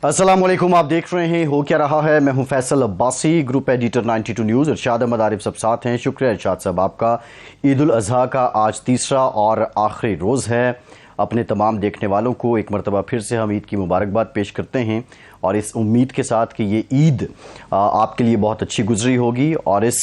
अस्सलाम वालेकुम, आप देख रहे हैं हो क्या रहा है। मैं हूं Faisal Abbasi, group editor 92 news. Irshad Ahmed Arif सब साथ हैं। शुक्रिया इरशाद साहब आपका। ईद उल अज़हा का आज तीसरा और आखिरी रोज़ है। अपने तमाम देखने वालों को एक मरतबा फिर से हम ईद की मुबारकबाद पेश करते हैं और इस उम्मीद के साथ कि ये ईद आपके लिए बहुत अच्छी गुजरी होगी। और इस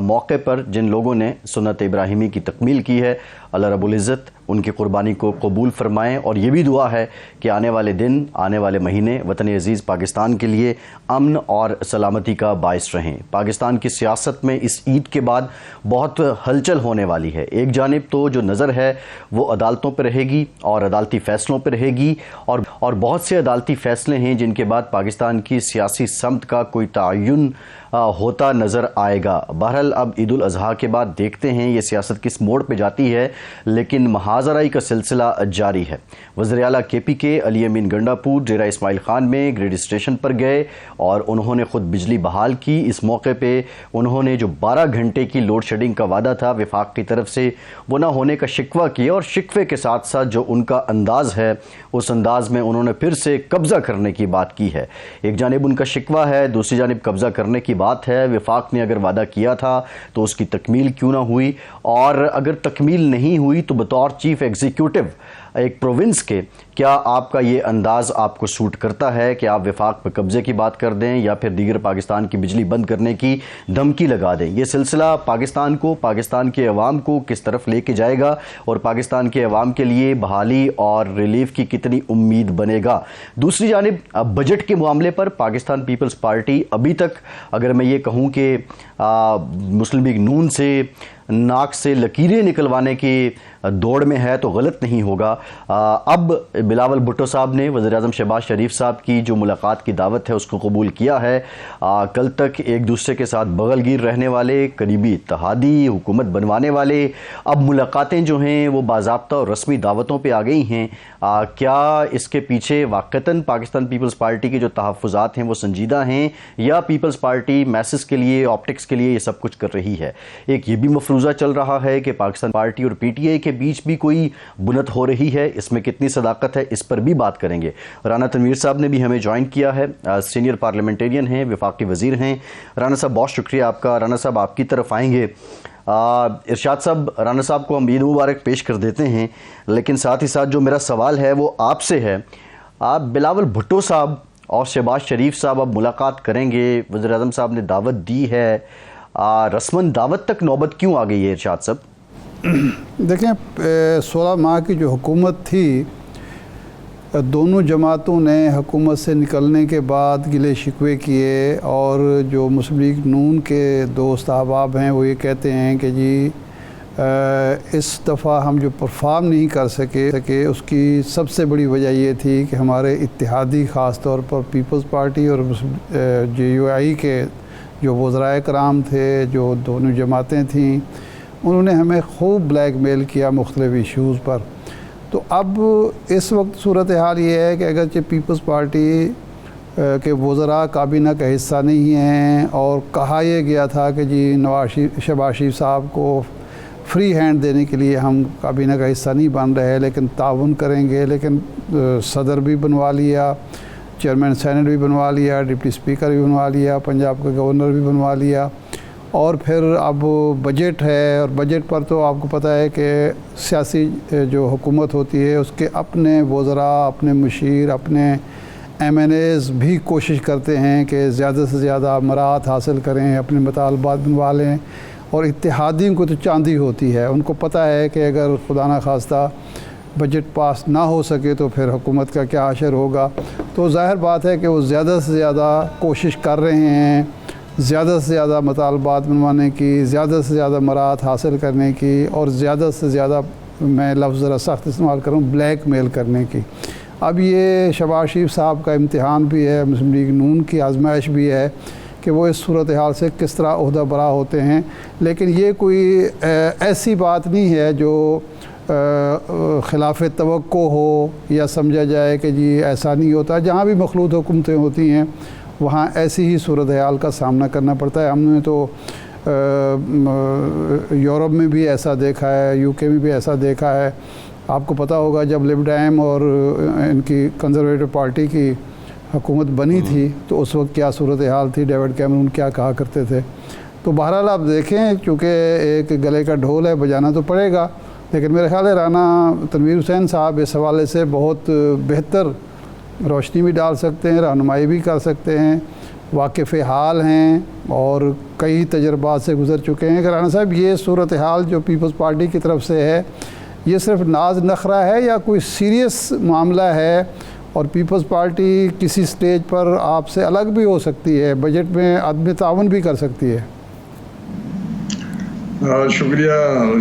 मौके पर जिन लोगों ने सुन्नत इब्राहिमी की तकमील की है, अल्लाह रब्बुल इज़्ज़त उनकी क़ुरबानी को कबूल फरमाएँ। और ये भी दुआ है कि आने वाले दिन, आने वाले महीने वतन अज़ीज़ पाकिस्तान के लिए अमन और सलामती का बाइस रहें। पाकिस्तान की सियासत में इस ईद के बाद बहुत हलचल होने वाली है। एक जानिब तो जो नज़र है वो अदालतों पर रहेगी और अदालती फ़ैसलों पर रहेगी, और बहुत से अदालती फ़ैसले हैं जिनके बाद पाकिस्तान की सियासी समत का कोई तयन होता नज़र आएगा। बहरहाल अब ईद उल अज़हा के बाद देखते हैं ये सियासत किस मोड़ पे जाती है, लेकिन महाजराई का सिलसिला जारी है। वज़ीर आला KPK अली अमीन गंडापुर डेरा इस्माइल खान में ग्रेड स्टेशन पर गए और उन्होंने ख़ुद बिजली बहाल की। इस मौके पे उन्होंने जो 12 घंटे की लोड शेडिंग का वादा था वफाक की तरफ से, वो ना होने का शिकवा किया, और शिकवे के साथ साथ जो उनका अंदाज़ है उस अंदाज़ में उन्होंने फिर से कब्ज़ा करने की बात की है। एक जानिब उनका शिकवा है, दूसरी जानिब कब्ज़ा करने की बात है। वफाक ने अगर वादा किया था तो उसकी तकमील क्यों ना हुई, और अगर तकमील नहीं हुई तो बतौर चीफ एग्जीक्यूटिव एक प्रोविंस के क्या आपका ये अंदाज़ आपको सूट करता है कि आप वफाक पर कब्ज़े की बात कर दें या फिर दीगर पाकिस्तान की बिजली बंद करने की धमकी लगा दें। ये सिलसिला पाकिस्तान को, पाकिस्तान के अवाम को किस तरफ लेके जाएगा और पाकिस्तान के अवाम के लिए बहाली और रिलीफ की कितनी उम्मीद बनेगा। दूसरी जानिब बजट के मामले पर पाकिस्तान पीपल्स पार्टी अभी तक, अगर मैं ये कहूँ कि मुस्लिम लीग नून से नाक से लकीरें निकलवाने की दौड़ में है तो गलत नहीं होगा। अब बिलावल भुट्टो साहब ने वज़ीर-ए-आज़म शहबाज शरीफ साहब की जो मुलाकात की दावत है उसको कबूल किया है। कल तक एक दूसरे के साथ बगलगीर रहने वाले, करीबी इत्तेहादी, हुकूमत बनवाने वाले, अब मुलाकातें जो हैं वो बाज़ाब्ता और रस्मी दावतों पे आ गई हैं। क्या इसके पीछे वाक़तन पाकिस्तान पीपल्स पार्टी के जो तहफ़्फ़ुज़ात हैं वो संजीदा हैं, या पीपल्स पार्टी मैसेज के लिए, ऑप्टिक्स के लिए ये सब कुछ कर रही है? एक ये भी मफरूज़ा चल रहा है कि पाकिस्तान पार्टी और PTI के बीच भी कोई बुनत हो रही है। इसमें कितनी सदाकत है, इस पर भी बात करेंगे। राना तनवीर साहब ने भी हमें ज्वाइन किया है, सीनियर पार्लियामेंटेरियन हैं, वफाकी वज़ीर हैं। राना साहब बहुत शुक्रिया आपका। राना साहब आपकी तरफ आएंगे। इरशाद साहब, राना साहब को हम ईद मुबारक पेश कर देते हैं, लेकिन साथ ही साथ जो मेरा सवाल है वो आपसे है। आप बिलावल भुट्टो साहब और शहबाज शरीफ साहब अब मुलाकात करेंगे, वज़ीर-ए-आज़म साहब ने दावत दी है, रस्मन दावत तक नौबत क्यों आ गई है इरशाद साहब? देखें, 16 माह की जो हुकूमत थी, दोनों जमातों ने हुकूमत से निकलने के बाद गिले शिकवे किए, और जो मुस्लिम लीग नून के दोस्त अहबाब हैं वो ये कहते हैं कि जी इस दफ़ा हम जो परफॉर्म नहीं कर सके उसकी सबसे बड़ी वजह ये थी कि हमारे इत्तेहादी ख़ास तौर पर पीपल्स पार्टी और JUI के जो वज़राए कराम थे, जो दोनों जमातें थीं, उन्होंने हमें खूब ब्लैकमेल किया मुख्तलिफ़ इशूज़ पर। तो अब इस वक्त सूरत हाल ये है कि अगरचे पीपल्स पार्टी के वज़रा काबीना का हिस्सा नहीं हैं, और कहा यह गया था कि जी शहबाज शरीफ साहब को फ्री हैंड देने के लिए हम काबीना का हिस्सा नहीं बन रहे, लेकिन ताउन करेंगे, लेकिन सदर भी बनवा लिया, चेयरमैन सेनेट भी बनवा लिया, डिप्टी स्पीकर भी बनवा लिया, पंजाब का गवर्नर भी बनवा लिया, और फिर अब बजट है। और बजट पर तो आपको पता है कि सियासी जो हुकूमत होती है उसके अपने वज़रा, अपने मुशीर, अपने MNAs भी कोशिश करते हैं कि ज़्यादा से ज़्यादा मराहत हासिल करें, अपने मुतालबात बनवा लें। और इत्तेहादियों को तो चांदी होती है, उनको पता है कि अगर खुदा न खास्ता बजट पास ना हो सके तो फिर हुकूमत का क्या असर होगा। तो ज़ाहिर बात है कि वो ज़्यादा से ज़्यादा कोशिश कर रहे हैं, ज़्यादा से ज़्यादा मुतालबात बनवाने की, ज़्यादा से ज़्यादा मराहत हासिल करने की, और ज़्यादा से ज़्यादा, मैं लफ्ज़ ज़रा सख्त इस्तेमाल करूँ, ब्लैक मेल करने की। अब ये शहबाज शरीफ साहब का इम्तिहान भी है, मुस्लिम लीग नून की आजमाइश भी है कि वो इस सूरत हाल से किस तरह ओहदा बरा होते हैं। लेकिन ये कोई ऐसी बात नहीं है जो ख़िलाफ़ तवक्को हो या समझा जाए कि जी ऐसा नहीं होता। जहाँ भी मखलूत हुकूमतें होती हैं वहाँ ऐसी ही सूरत हाल का सामना करना पड़ता है। हमने तो यूरोप में भी ऐसा देखा है, UK में भी ऐसा देखा है। आपको पता होगा जब लिबरल और इनकी कंजर्वेटिव पार्टी की حکومت بنی تھی تو اس وقت کیا صورتحال تھی، ڈیوڈ کیمرون کیا کہا کرتے تھے. تو بہرحال آپ دیکھیں، چونکہ ایک گلے کا ڈھول ہے، بجانا تو پڑے گا. لیکن میرے خیال ہے رانا تنویر حسین صاحب اس حوالے سے بہت بہتر روشنی بھی ڈال سکتے ہیں، رہنمائی بھی کر سکتے ہیں، واقف حال ہیں اور کئی تجربات سے گزر چکے ہیں. کہ رانا صاحب یہ صورتحال جو پیپلز پارٹی کی طرف سے ہے، یہ صرف ناز نخرہ ہے یا کوئی سیریس معاملہ ہے، اور پیپلز پارٹی کسی سٹیج پر آپ سے الگ بھی ہو سکتی ہے، بجٹ میں عدم تعاون بھی کر سکتی ہے؟ شکریہ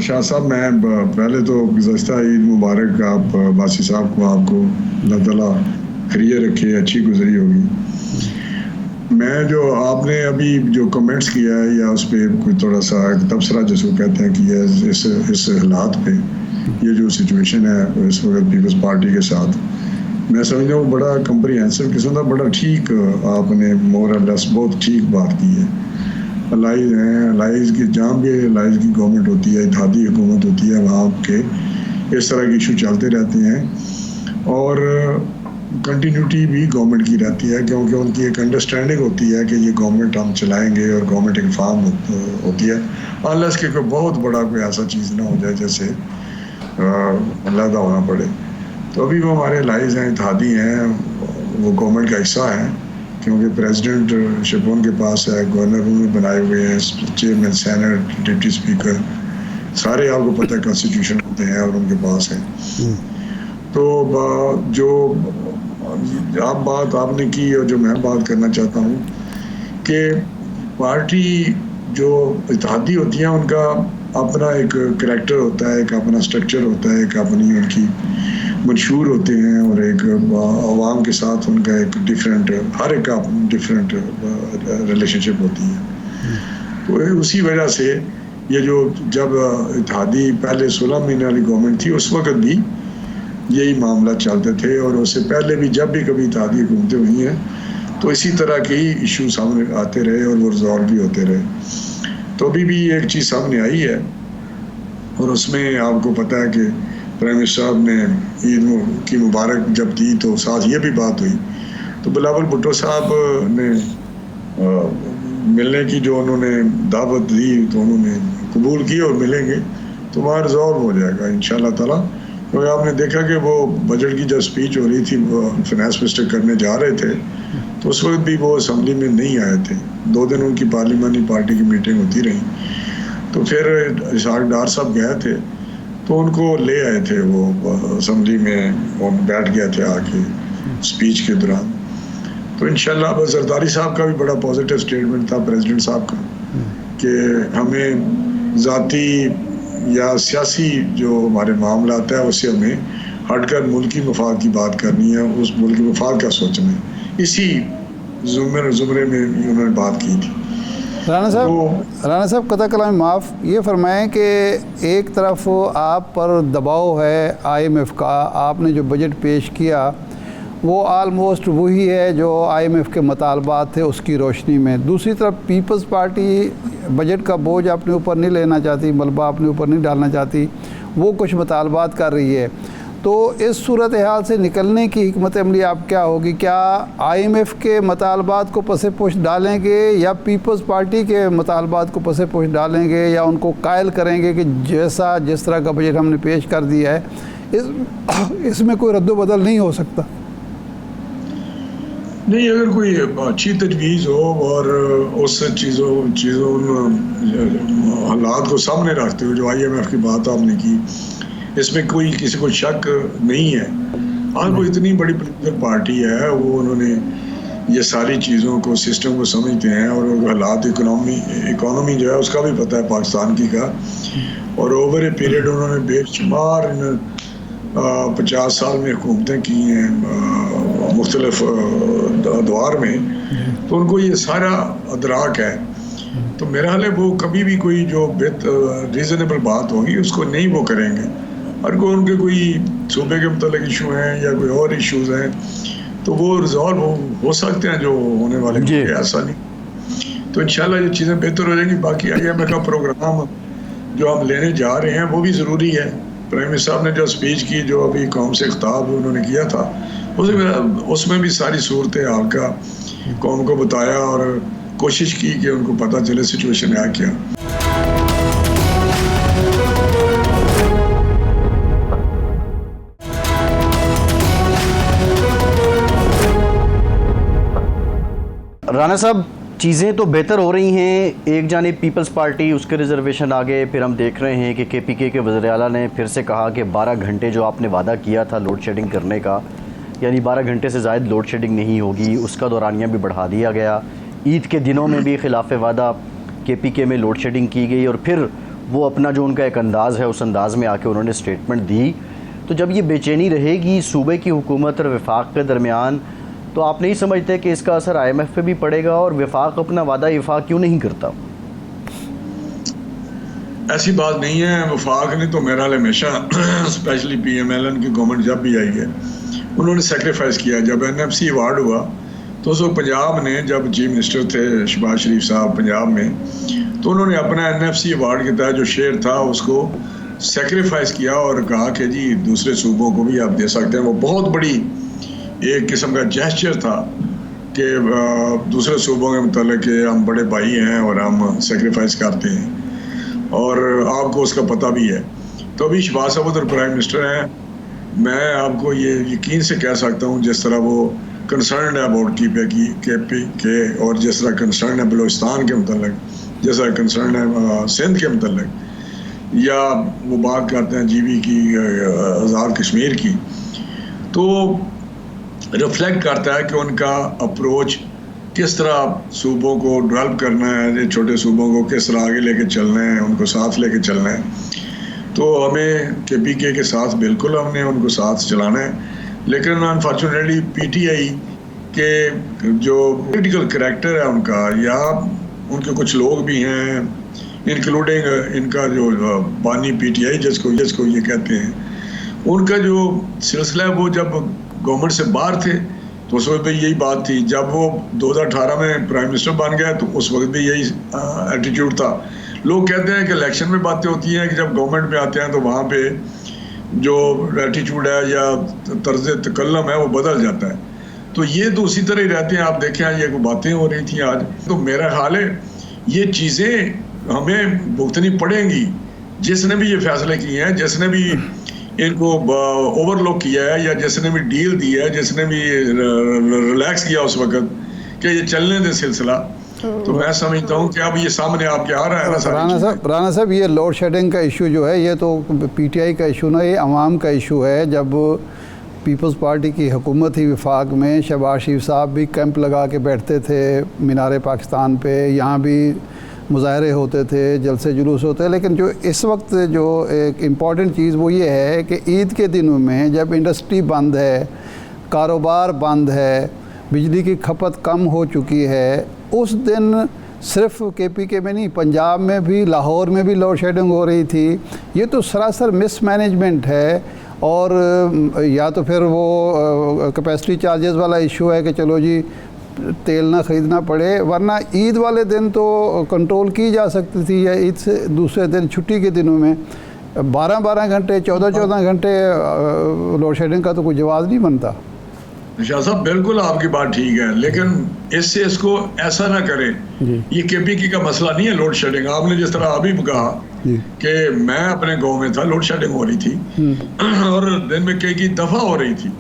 شاہ صاحب. میں پہلے تو گزشتہ عید مبارک آپ باسی صاحب کو، آپ کو اللہ تعالیٰ خیریت رکھے، اچھی گزری ہوگی. میں جو آپ نے ابھی جو کمنٹس کیا ہے یا اس پہ کوئی تھوڑا سا تبصرہ جس کو کہتے ہیں کہ اس حالات پہ یہ جو سچویشن ہے اس وقت پیپلز پارٹی کے ساتھ، میں سمجھتا ہوں بڑا کمپریہنسو قسم کا، بڑا ٹھیک آپ نے مور اور لیس بہت ٹھیک بات کی ہے. الائز ہیں، الائز کی جہاں بھی الائز کی گورنمنٹ ہوتی ہے، اتحادی حکومت ہوتی ہے، وہاں کے اس طرح کے ایشو چلتے رہتے ہیں اور کنٹینیوٹی بھی گورنمنٹ کی رہتی ہے، کیونکہ ان کی ایک انڈرسٹینڈنگ ہوتی ہے کہ یہ گورنمنٹ ہم چلائیں گے اور گورنمنٹ ایک فارم ہوتی ہے، انلیس کہ کوئی بہت بڑا کوئی ایسا چیز نہ ہو جائے جیسے علیحدہ ہونا پڑے. تو ابھی وہ ہمارے الائز ہیں، اتحادی ہیں، وہ گورنمنٹ کا حصہ ہیں، کیونکہ پریزیڈنٹ شپ ان کے پاس ہے، گورنر انہوں نے بنائے ہوئے ہیں، چیئرمین سینٹ، ڈپٹی اسپیکر، سارے آپ کو پتہ ہے کانسٹیٹیوشن ہوتے ہیں اور ان کے پاس ہیں. تو جو آپ نے کی اور جو میں بات کرنا چاہتا ہوں کہ پارٹی جو اتحادی ہوتی ہیں ان کا اپنا ایک کریکٹر ہوتا ہے، ایک اپنا سٹرکچر ہوتا ہے، ایک اپنی ان کی منشور ہوتے ہیں اور ایک عوام کے ساتھ ان کا ایک ڈفرینٹ، ہر ایک کا ڈفرینٹ ریلیشن شپ ہوتی ہے. تو اسی وجہ سے یہ جو جب اتحادی پہلے 16 مہینے والی گورنمنٹ تھی اس وقت بھی یہی معاملہ چلتے تھے، اور اس سے پہلے بھی جب بھی کبھی اتحادی حکومتیں ہوئی ہیں تو اسی طرح کے ہی ایشو سامنے آتے رہے اور وہ ریزالو بھی ہوتے رہے. تو ابھی بھی ایک چیز سامنے آئی ہے اور اس میں آپ کو پتہ ہے کہ پرائم منسٹر صاحب نے عید کی مبارک جب دی تو ساتھ یہ بھی بات ہوئی، تو بلاول بھٹو صاحب نے ملنے کی جو انہوں نے دعوت دی تو انہوں نے قبول کی اور ملیں گے تو وہاں ریزالو ہو جائے گا انشاءاللہ تعالیٰ. کیونکہ آپ نے دیکھا کہ وہ بجٹ کی جو اسپیچ ہو رہی تھی وہ فائنانس منسٹر کرنے جا رہے تھے تو اس وقت بھی وہ اسمبلی میں نہیں آئے تھے. 2 دن ان کی پارلیمانی پارٹی کی میٹنگ ہوتی رہی، تو پھر اسحاق ڈار صاحب گئے تھے تو ان کو لے آئے تھے، وہ اسمبلی میں وہ بیٹھ گئے تھے آ کے اسپیچ کے دوران. تو انشاءاللہ زرداری صاحب کا بھی بڑا پازیٹیو سٹیٹمنٹ تھا پریزیڈنٹ صاحب کا کہ ہمیں ذاتی یا سیاسی جو ہمارے معاملات ہیں اس سے ہمیں ہٹ کر ملکی مفاد کی بات کرنی ہے، اس ملکی مفاد کا سوچنا ہے. اسی زمرے میں انہوں نے بات کی تھی. رانا صاحب قطع کلام معاف، یہ فرمائیں کہ ایک طرف آپ پر دباؤ ہے IMF کا، آپ نے جو بجٹ پیش کیا وہ آلموسٹ وہی ہے جو IMF کے مطالبات تھے اس کی روشنی میں. دوسری طرف پیپلز پارٹی بجٹ کا بوجھ اپنے اوپر نہیں لینا چاہتی، ملبہ اپنے اوپر نہیں ڈالنا چاہتی، وہ کچھ مطالبات کر رہی ہے. تو اس صورتحال سے نکلنے کی حکمت عملی آپ کیا ہوگی؟ کیا IMF کے مطالبات کو پس پوش ڈالیں گے یا پیپلز پارٹی کے مطالبات کو پس پوش ڈالیں گے یا ان کو قائل کریں گے کہ جس طرح کا بجٹ ہم نے پیش کر دیا ہے اس میں کوئی رد و بدل نہیں ہو سکتا؟ نہیں، اگر کوئی اچھی تجویز ہو اور اس چیزوں حالات کو سامنے رکھتے ہوئے جو IMF کی بات آپ نے کی، اس میں کوئی کسی کو شک نہیں ہے. ہاں، وہ اتنی بڑی پولیٹیکل پارٹی ہے، وہ انہوں نے یہ ساری چیزوں کو سسٹم کو سمجھتے ہیں اور حالات اکانومی جو ہے اس کا بھی پتہ ہے پاکستان کی کا، اور اوور اے پیریڈ انہوں نے بے شمار 50 سال میں حکومتیں کی ہیں مختلف ادوار میں، تو ان کو یہ سارا ادراک ہے. تو میرا حال ہے وہ کبھی بھی کوئی جو ریزنیبل بات ہوگی اس کو نہیں وہ کریں گے. اور کوئی ان کے کوئی صوبے کے متعلق ایشو ہیں یا کوئی اور ایشوز ہیں تو وہ ریزالو ہو سکتے ہیں جو ہونے والے ہیں، ایسا نہیں. تو انشاءاللہ یہ چیزیں بہتر ہو جائیں گی. باقی IMF کا پروگرام جو ہم لینے جا رہے ہیں وہ بھی ضروری ہے. پرائم منسٹر صاحب نے جو اسپیچ کی، جو ابھی قوم سے خطاب انہوں نے کیا تھا، اس میں بھی ساری صورتحال کا قوم کو بتایا اور کوشش کی کہ ان کو پتہ چلے سچویشن ہے کیا. رانا صاحب چیزیں تو بہتر ہو رہی ہیں. ایک جانب پیپلز پارٹی اس کے ریزرویشن آگے، پھر ہم دیکھ رہے ہیں کہ کے پی کے وزیر اعلیٰ نے پھر سے کہا کہ 12 گھنٹے جو آپ نے وعدہ کیا تھا لوڈ شیڈنگ کرنے کا، یعنی 12 گھنٹے سے زائد لوڈ شیڈنگ نہیں ہوگی، اس کا دورانیہ بھی بڑھا دیا گیا. عید کے دنوں میں بھی خلاف وعدہ کے پی کے میں لوڈ شیڈنگ کی گئی، اور پھر وہ اپنا جو ان کا ایک انداز ہے اس انداز میں آ کے انہوں نے اسٹیٹمنٹ دی. تو جب یہ بے چینی رہے گی صوبے کی حکومت اور وفاق کے درمیان، تو آپ نہیں سمجھتے کہ اس کا اثر آئی ایم ایف پہ بھی پڑے گا، اور وفاق اپنا وعدہ افاق کیوں نہیں کرتا؟ ایسی بات نہیں ہے. وفاق نے تو میرا ہمیشہ specially P M L N کی گورنمنٹ جب بھی آئی ہے انہوں نے سیکریفائس کیا. جب این ایف سی ایوارڈ ہوا تو اس وقت پنجاب نے، جب چیف منسٹر تھے شہباز شریف صاحب پنجاب میں، تو انہوں نے اپنا این ایف سی ایوارڈ کے تحت جو شیئر تھا اس کو سیکریفائس کیا اور کہا کہ جی دوسرے صوبوں کو بھی آپ دے سکتے ہیں. وہ بہت بڑی ایک قسم کا جیسچر تھا کہ دوسرے صوبوں کے متعلق کہ ہم بڑے بھائی ہیں اور ہم سیکریفائس کرتے ہیں، اور آپ کو اس کا پتہ بھی ہے. تو ابھی شہباز صاحب ادھر پرائم منسٹر ہیں. میں آپ کو یہ یقین سے کہہ سکتا ہوں جس طرح وہ کنسرنڈ ہے اباؤٹ کے پی کے، اور جس طرح کنسرن ہے بلوچستان کے متعلق، جس طرح کنسرن ہے سندھ کے متعلق، یا وہ بات کرتے ہیں جی بی کی، آزاد کشمیر کی، تو ریفلیکٹ کرتا ہے کہ ان کا اپروچ کس طرح صوبوں کو ڈیولپ کرنا ہے، چھوٹے صوبوں کو کس طرح آگے لے کے چلنا ہے، ان کو ساتھ لے کے چلنا ہے. تو ہمیں کے پی کے ساتھ بالکل ہم نے ان کو ساتھ چلانا ہے. لیکن انفارچونیٹلی پی ٹی آئی کے جو پولیٹیکل کریکٹر ہے ان کا، یا ان کے کچھ لوگ بھی ہیں انکلوڈنگ ان کا جو بانی پی ٹی آئی جس کو یہ کہتے ہیں، ان کا جو سلسلہ ہے وہ جب گورنمنٹ سے باہر تھے تو اس وقت بھی یہی بات تھی. جب وہ 2018 میں پرائم منسٹر بن گیا تو اس وقت بھی یہی ایٹیٹیوڈ تھا. لوگ کہتے ہیں کہ الیکشن میں باتیں ہوتی ہیں کہ جب گورنمنٹ میں آتے ہیں تو وہاں پہ جو ایٹیٹیوڈ ہے یا طرز تکلم ہے وہ بدل جاتا ہے. تو یہ تو اسی طرح ہی رہتے ہیں. آپ دیکھیں یہ کوئی باتیں ہو رہی تھیں آج. تو میرا خیال ہے یہ چیزیں ہمیں بھگتنی پڑیں گی. جس نے بھی یہ فیصلے کیے ہیں، جس نے بھی ان کو اوور لک کیا ہے، یا جس نے بھی ڈیل دی ہے، جس نے بھی ریلیکس کیا اس وقت کہ یہ چلنے دے سلسلہ، تو میں سمجھتا ہوں کہ اب یہ سامنے آپ کے آ رہا ہے نا. رانا صاحب یہ لوڈ شیڈنگ کا ایشو جو ہے یہ تو پی ٹی آئی کا ایشو نہ، یہ عوام کا ایشو ہے. جب پیپلز پارٹی کی حکومت ہی وفاق میں، شہباز شریف صاحب بھی کیمپ لگا کے بیٹھتے تھے مینار پاکستان پہ، یہاں بھی مظاہرے ہوتے تھے، جلسے جلوس ہوتے ہیں. لیکن جو اس وقت جو ایک امپورٹنٹ چیز وہ یہ ہے کہ عید کے دنوں میں جب انڈسٹری بند ہے، کاروبار بند ہے، بجلی کی کھپت کم ہو چکی ہے، اس دن صرف کے پی کے میں نہیں، پنجاب میں بھی، لاہور میں بھی لوڈ شیڈنگ ہو رہی تھی. یہ تو سراسر مس مینجمنٹ ہے. اور یا تو پھر وہ کیپیسٹی چارجز والا ایشو ہے کہ چلو جی تیل نہ خریدنا پڑے، ورنہ عید والے دن تو کنٹرول کی جا سکتی تھی، یا عید سے دوسرے دن چھٹی کے دنوں میں 12 گھنٹے 14 گھنٹے لوڈ شیڈنگ کا تو کوئی جواز نہیں بنتا. شاہ صاحب بالکل آپ کی بات ٹھیک ہے، لیکن اس کو ایسا نہ کریں. یہ کے پی کی کا مسئلہ نہیں ہے لوڈ شیڈنگ. آپ نے جس طرح ابھی کہا کہ میں اپنے گاؤں میں تھا، لوڈ شیڈنگ ہو رہی تھی اور دن میں کئی دفعہ ہو رہی تھی،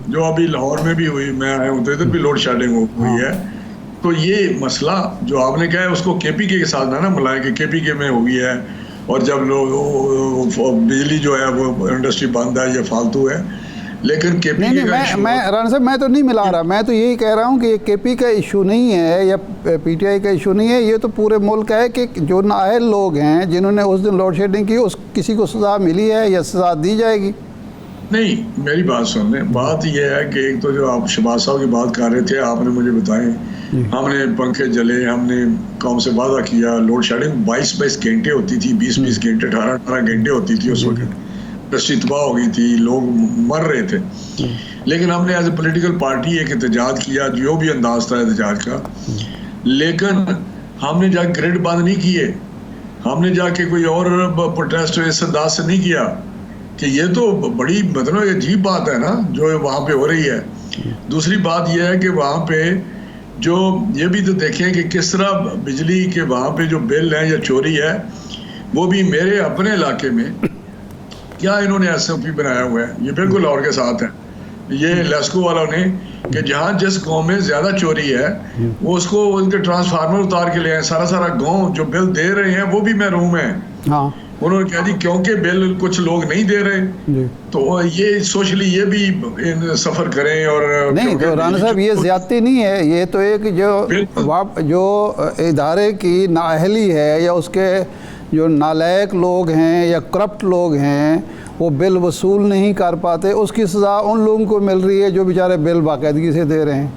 جو ابھی لاہور میں بھی ہوئی، میں آیا ہوں تو ادھر بھی لوڈ شیڈنگ ہوئی ہے. تو یہ مسئلہ جو آپ نے کہا ہے اس کو کے پی کے ساتھ نہ ملائیں کہ کے پی کے میں ہوئی ہے اور جب لوگ بجلی جو ہے وہ انڈسٹری بند ہے یا فالتو ہے. لیکن کے پی کے میں رانا صاحب میں تو نہیں ملا رہا، میں تو یہی کہہ رہا ہوں کہ یہ کے پی کا ایشو نہیں ہے یا پی ٹی آئی کا ایشو نہیں ہے. یہ تو پورے ملک ہے کہ جو نااہل لوگ ہیں جنہوں نے اس دن لوڈ شیڈنگ کی، اس کسی کو سزا ملی ہے یا سزا دی جائے گی. نہیں، میری بات سن لیں. بات یہ ہے کہ ایک تو جو آپ شہباز صاحب کی بات کر رہے تھے، آپ نے مجھے بتائیں ہم نے پنکھے جلے، ہم نے قوم سے وعدہ کیا. لوڈ شیڈنگ 22 گھنٹے ہوتی تھی، 20 گھنٹے 18 گھنٹے ہوتی تھی. اس وقت انڈسٹری تباہ ہو گئی تھی، لوگ مر رہے تھے. لیکن ہم نے ایز اے پولیٹیکل پارٹی ایک احتجاج کیا، جو بھی انداز تھا احتجاج کا. لیکن ہم نے جا کے گریڈ بند نہیں کیے، ہم نے جا کے کوئی اور پروٹیسٹ اس انداز سے نہیں کیا. کہ یہ تو بڑی مطلب عجیب بات ہے نا جو وہاں پہ ہو رہی ہے. دوسری بات یہ ہے کہ وہاں پہ جو یہ بھی تو دیکھیں کہ کس طرح بجلی کے وہاں پہ جو بل ہے یا چوری ہے وہ بھی میرے اپنے علاقے میں کیا انہوں نے ایس او پی بنایا ہوا ہے. یہ بالکل اور کے ساتھ ہے یہ لیسکو والوں نے کہ جہاں جس گاؤں میں زیادہ چوری ہے وہ اس کو ان کے ٹرانسفارمر اتار کے لے آئے. سارا گاؤں جو بل دے رہے ہیں وہ بھی محروم ہیں. ہاں انہوں نے کہا جی کیونکہ بل کچھ لوگ نہیں دے رہے تو یہ سوشلی یہ بھی سفر کریں. اور نہیں تو رانا صاحب یہ زیادتی نہیں ہے, یہ تو ایک جو ادارے کی نااہلی ہے یا اس کے جو نالائق لوگ ہیں یا کرپٹ لوگ ہیں وہ بل وصول نہیں کر پاتے, اس کی سزا ان لوگوں کو مل رہی ہے جو بیچارے بل باقاعدگی سے دے رہے ہیں.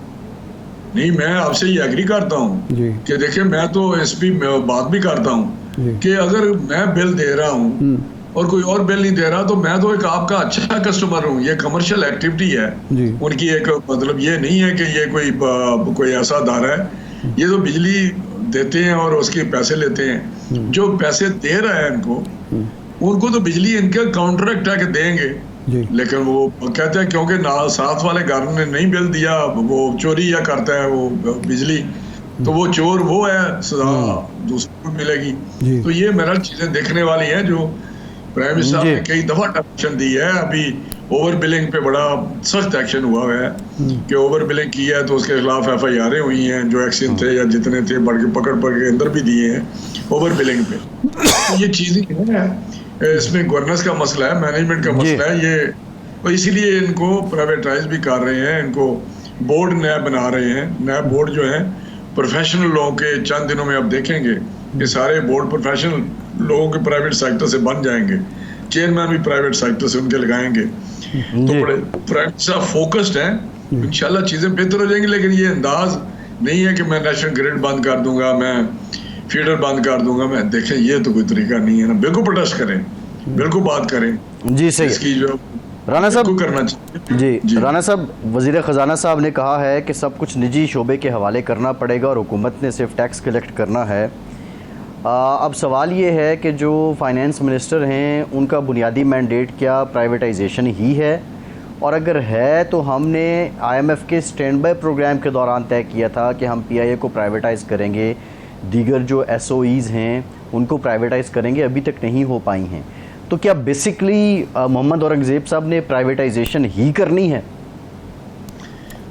نہیں میں آپ سے یہ ایگری کرتا ہوں کہ دیکھیں میں تو اس پہ بات بھی کرتا ہوں کہ اگر میں بل دے رہا ہوں اور کوئی اور بل نہیں دے رہا تو میں تو ایک آپ کا اچھا کسٹمر ہوں. یہ کمرشل ایکٹیویٹی ہے ان کی, ایک مطلب یہ نہیں ہے کہ یہ کوئی ایسا ادارہ ہے. یہ تو بجلی دیتے ہیں اور اس کے پیسے لیتے ہیں. جو پیسے دے رہا ہے ان کو تو بجلی ان کا کانٹریکٹ ہے کہ دیں گے, لیکن وہ کہتے ہیں کیونکہ ساتھ والے گھر نے نہیں بل دیا وہ چوری یا کرتا ہے وہ بجلی تو وہ چور وہ ہے, سزا دوسرے کو ملے گی. تو یہ میرا چیزیں دیکھنے والی ہیں جو پرائم منسٹر صاحب نے کئی دفعہ ایکشن دی ہے. ابھی اوور بلنگ پہ بڑا سخت ایکشن ہوا ہے کہ اوور بلنگ کی ہے تو اس کے خلاف ایف آئی آریں ہوئی ہیں. جو ایکسن تھے یا جتنے تھے بڑھ کے پکڑ کے اندر بھی دیے ہیں اوور بلنگ پہ. تو یہ چیزیں ہیں, اس میں گورننس کا مسئلہ ہے, مینجمنٹ کا مسئلہ ہے. یہ اسی لیے ان کو پرائیویٹائز بھی کر رہے ہیں, ان کو بورڈ نئے بنا رہے ہیں. نئے بورڈ جو ہیں پروفیشنل لوگوں کے چند دنوں میں آپ دیکھیں گے کہ سارے بورڈ پروفیشنل لوگوں کے پرائیویٹ سیکٹر سے بن جائیں گے. چیئرمین بھی پرائیویٹ سیکٹر سے ان کے لگائیں گے. تو بڑے پرائم صاحب فوکسڈ ہیں, انشاءاللہ چیزیں بہتر ہو جائیں گی. لیکن یہ انداز نہیں ہے کہ میں نیشنل گریڈ بند کر دوں گا, میں فیڈر بند کر دوں گا. میں دیکھیں یہ تو کوئی طریقہ نہیں ہے نا. بالکل پروٹیسٹ کریں, بالکل بات کریں. جی صحیح. اس کی جو رانا صاحب کرنا چاہیے. جی رانا صاحب, وزیر خزانہ صاحب نے کہا ہے کہ سب کچھ نجی شعبے کے حوالے کرنا پڑے گا اور حکومت نے صرف ٹیکس کلیکٹ کرنا ہے. اب سوال یہ ہے کہ جو فائنینس منسٹر ہیں ان کا بنیادی مینڈیٹ کیا پرائیویٹائزیشن ہی ہے, اور اگر ہے تو ہم نے آئی ایم ایف کے سٹینڈ بائی پروگرام کے دوران طے کیا تھا کہ ہم پی آئی اے کو پرائیویٹائز کریں گے, دیگر جو ایس او ایز ہیں ان کو پرائیویٹائز کریں گے, ابھی تک نہیں ہو پائی ہیں. تو کیا بیسکلی محمد اورنگزیب صاحب نے پرائیویٹائزیشن ہی کرنی ہے؟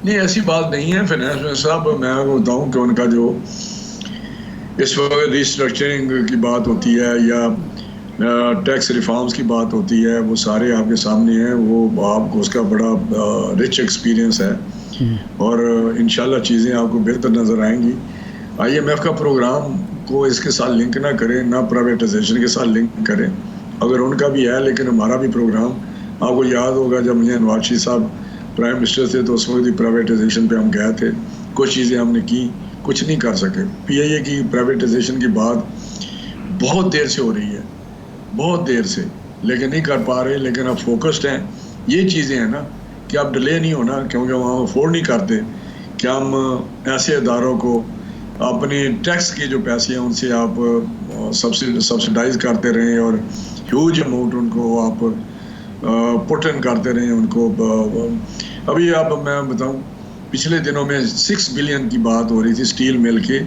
نہیں ایسی بات نہیں ہے. فائنینس منسٹر صاحب میں بتاؤں کہ ان کا جو اس وقت ریسٹرکچرنگ کی بات ہوتی ہے یا ٹیکس ریفارمز کی بات ہوتی ہے وہ سارے آپ کے سامنے ہیں. وہ آپ کو اس کا بڑا رچ ایکسپیرینس ہے اور انشاءاللہ چیزیں آپ کو بہتر نظر آئیں گی. آئی ایم ایف کا پروگرام کو اس کے ساتھ لنک نہ کریں, نہ پرائیویٹائزیشن کے ساتھ لنک کریں. اگر ان کا بھی ہے لیکن ہمارا بھی پروگرام آپ کو یاد ہوگا جب مجھے نواز شریف صاحب پرائم منسٹر تھے تو اس وقت بھی پرائیویٹائزیشن پہ ہم گئے تھے. کچھ چیزیں ہم نے کی, کچھ نہیں کر سکے. پی آئی اے کی پرائیویٹائزیشن کی بات بہت دیر سے ہو رہی ہے, بہت دیر سے, لیکن نہیں کر پا رہے. لیکن اب فوکسڈ ہیں. یہ چیزیں ہیں نا کہ اب ڈیلے نہیں ہونا کیونکہ وہاں افورڈ نہیں کرتے کہ ہم ایسے اداروں کو اپنے ٹیکس کے جو پیسے ہیں ان سے آپ سبسیڈائز کرتے رہیں اور ہیوج اماؤنٹ ان کو آپ پٹ ان کرتے رہیں ان کو. ابھی اب میں بتاؤں پچھلے دنوں میں 6 بلین کی بات ہو رہی تھی اسٹیل مل کے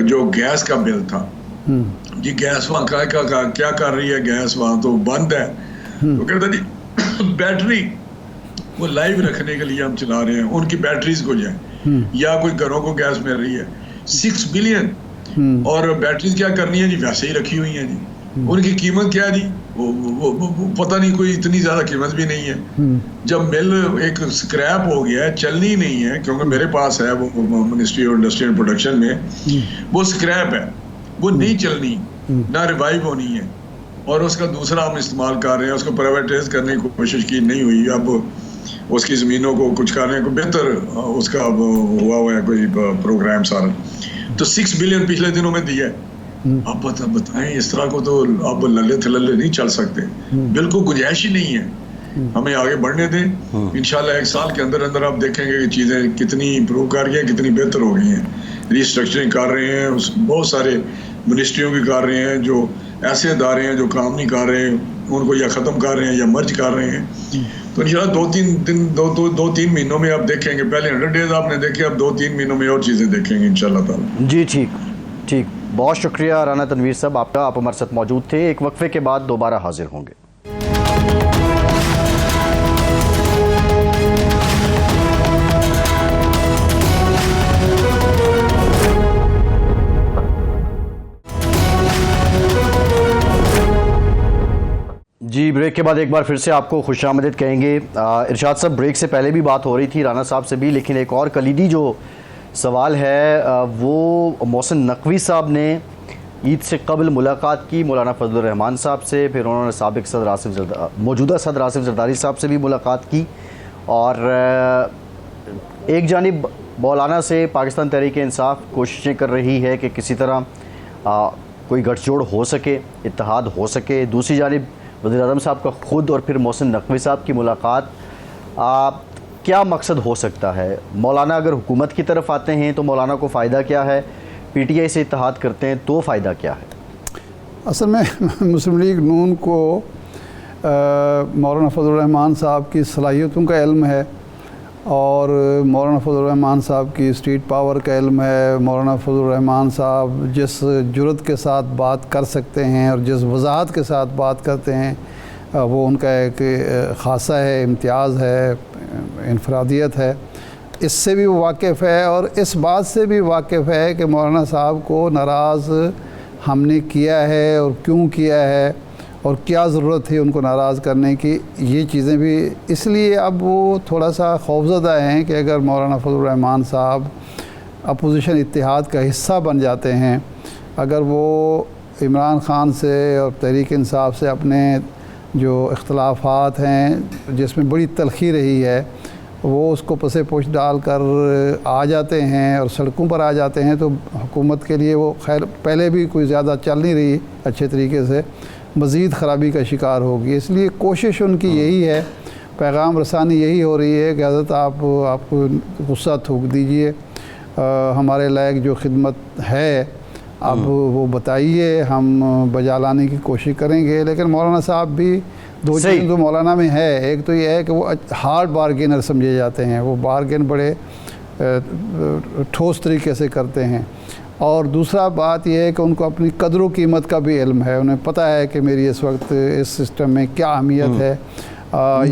جو گیس کا بل تھا. جی گیس وہاں کیا کر رہی ہے, گیس وہاں تو بند ہے. تو کہتا جی بیٹری وہ لائیو رکھنے کے لیے ہم چلا رہے ہیں, ان کی بیٹریز کو جائیں یا کوئی گھروں کو گیس مل رہی ہے. 6 بلین اور بیٹریز کیا کرنی ہے جی, ویسے ہی رکھی ہوئی ہیں جی. ان کی قیمت کیا ہے جی, وہ پتہ نہیں, کوئی اتنی زیادہ قیمت بھی نہیں ہے. جب مل ایک سکریپ ہو گیا ہے, چلنی نہیں ہے, کیونکہ میرے پاس ہے وہ ministry of industry and production میں, وہ سکریپ ہے, وہ نہیں چلنی, نہ ریوائیو ہونی ہے, اور اس کا دوسرا ہم استعمال کر رہے ہیں. اس کو پرائیویٹائز کرنے کی کوشش کی, نہیں ہوئی. اب اس کی زمینوں کو کچھ کرنے کو بہتر اس کا ہوا ہے کوئی پروگرام سارا. تو 6 بلین پچھلے دنوں میں دیا ہے. اب بتائیں اس طرح کو تو اب للے تھللے نہیں چل سکتے, بالکل گنجائش ہی نہیں ہے. ہمیں آگے بڑھنے دیں. انشاءاللہ 1 سال کے اندر اندر آپ دیکھیں گے کہ چیزیں کتنی امپروو کر گئی ہیں, کتنی بہتر ہو گئی ہیں. ریسٹرکچرنگ کر رہے ہیں, بہت سارے منسٹریوں کی کر رہے ہیں, جو ایسے ادارے ہیں جو کام نہیں کر رہے ہیں ان کو یا ختم کر رہے ہیں یا مرج کر رہے ہیں. تو انشاءاللہ دو تین مہینوں میں آپ دیکھیں گے. پہلے 100 ڈیز آپ نے دیکھے, اب 2-3 مہینوں میں اور چیزیں دیکھیں گے انشاءاللہ تعالی. جی ٹھیک. بہت شکریہ رانا تنویر صاحب آپ کا, آپ ہمارے ساتھ موجود تھے. ایک وقفے کے بعد دوبارہ حاضر ہوں گے. جی بریک کے بعد ایک بار پھر سے آپ کو خوش آمدید کہیں گے. ارشاد صاحب, بریک سے پہلے بھی بات ہو رہی تھی رانا صاحب سے بھی, لیکن ایک اور کلیدی جو سوال ہے وہ محسن نقوی صاحب نے عید سے قبل ملاقات کی مولانا فضل الرحمان صاحب سے, پھر انہوں نے سابق موجودہ صدر آصف زرداری صاحب سے بھی ملاقات کی, اور ایک جانب مولانا سے پاکستان تحریک انصاف کوششیں کر رہی ہے کہ کسی طرح کوئی گٹھ جوڑ ہو سکے, اتحاد ہو سکے. دوسری جانب وزیر اعظم صاحب کا خود اور پھر محسن نقوی صاحب کی ملاقات, کیا مقصد ہو سکتا ہے؟ مولانا اگر حکومت کی طرف آتے ہیں تو مولانا کو فائدہ کیا ہے؟ پی ٹی آئی سے اتحاد کرتے ہیں تو فائدہ کیا ہے؟ اصل میں مسلم لیگ نون کو مولانا فضل الرحمان صاحب کی صلاحیتوں کا علم ہے, اور مولانا فضل الرحمان صاحب کی اسٹیٹ پاور کا علم ہے. مولانا فضل الرحمان صاحب جس جرت کے ساتھ بات کر سکتے ہیں اور جس وضاحت کے ساتھ بات کرتے ہیں وہ ان کا ایک خاصہ ہے, امتیاز ہے, انفرادیت ہے. اس سے بھی واقف ہے, اور اس بات سے بھی واقف ہے کہ مولانا صاحب کو ناراض ہم نے کیا ہے اور کیوں کیا ہے اور کیا ضرورت تھی ان کو ناراض کرنے کی. یہ چیزیں بھی اس لیے اب وہ تھوڑا سا خوفزدہ ہیں کہ اگر مولانا فضل الرحمان صاحب اپوزیشن اتحاد کا حصہ بن جاتے ہیں, اگر وہ عمران خان سے اور تحریک انصاف سے اپنے جو اختلافات ہیں جس میں بڑی تلخی رہی ہے وہ اس کو پس پوش ڈال کر آ جاتے ہیں اور سڑکوں پر آ جاتے ہیں, تو حکومت کے لیے وہ خیر پہلے بھی کوئی زیادہ چل نہیں رہی اچھے طریقے سے, مزید خرابی کا شکار ہوگی. اس لیے کوشش ان کی یہی ہے, پیغام رسانی یہی ہو رہی ہے کہ حضرت آپ کو غصہ تھوک دیجئے, ہمارے لائق جو خدمت ہے اب وہ بتائیے, ہم بجا لانے کی کوشش کریں گے. لیکن مولانا صاحب بھی دو چیزیں تو مولانا میں ہے, ایک تو یہ ہے کہ وہ ہارڈ بارگینر سمجھے جاتے ہیں, وہ بارگین بڑے ٹھوس طریقے سے کرتے ہیں, اور دوسرا بات یہ ہے کہ ان کو اپنی قدر و قیمت کا بھی علم ہے, انہیں پتہ ہے کہ میری اس وقت اس سسٹم میں کیا اہمیت ہے.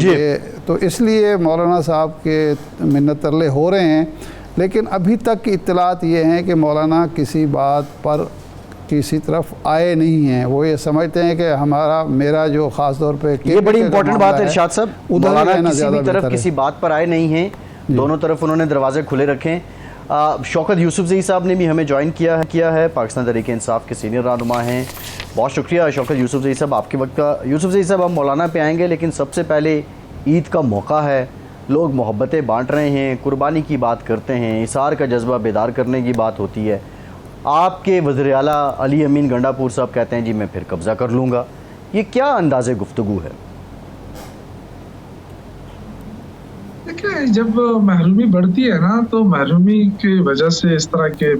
یہ تو اس لیے مولانا صاحب کے منت ترلے ہو رہے ہیں, لیکن ابھی تک کی اطلاعات یہ ہیں کہ مولانا کسی بات پر کسی طرف آئے نہیں ہیں. وہ یہ سمجھتے ہیں کہ میرا جو خاص طور پہ یہ بڑی امپورٹنٹ بات ہے ارشاد صاحب, مولانا کسی بھی طرف کسی بات پر آئے نہیں ہیں, دونوں طرف انہوں نے دروازے کھلے رکھے. شوکت یوسفزئی صاحب نے بھی ہمیں جوائن کیا ہے, پاکستان تحریک انصاف کے سینئر رہنما ہیں. بہت شکریہ شوکت یوسفزئی صاحب آپ کے وقت کا. یوسفزئی صاحب ہم مولانا پہ آئیں گے, لیکن سب سے پہلے عید کا موقع ہے, لوگ محبتیں بانٹ رہے ہیں, قربانی کی بات کرتے ہیں, اثار کا جذبہ بیدار کرنے کی بات ہوتی ہے. آپ کے وزیر اعلیٰ علی امین گنڈا پور صاحب کہتے ہیں جی میں پھر قبضہ کر لوں گا. یہ کیا انداز گفتگو ہے؟ دیکھیں, جب محرومی بڑھتی ہے نا تو محرومی کی وجہ سے اس طرح کے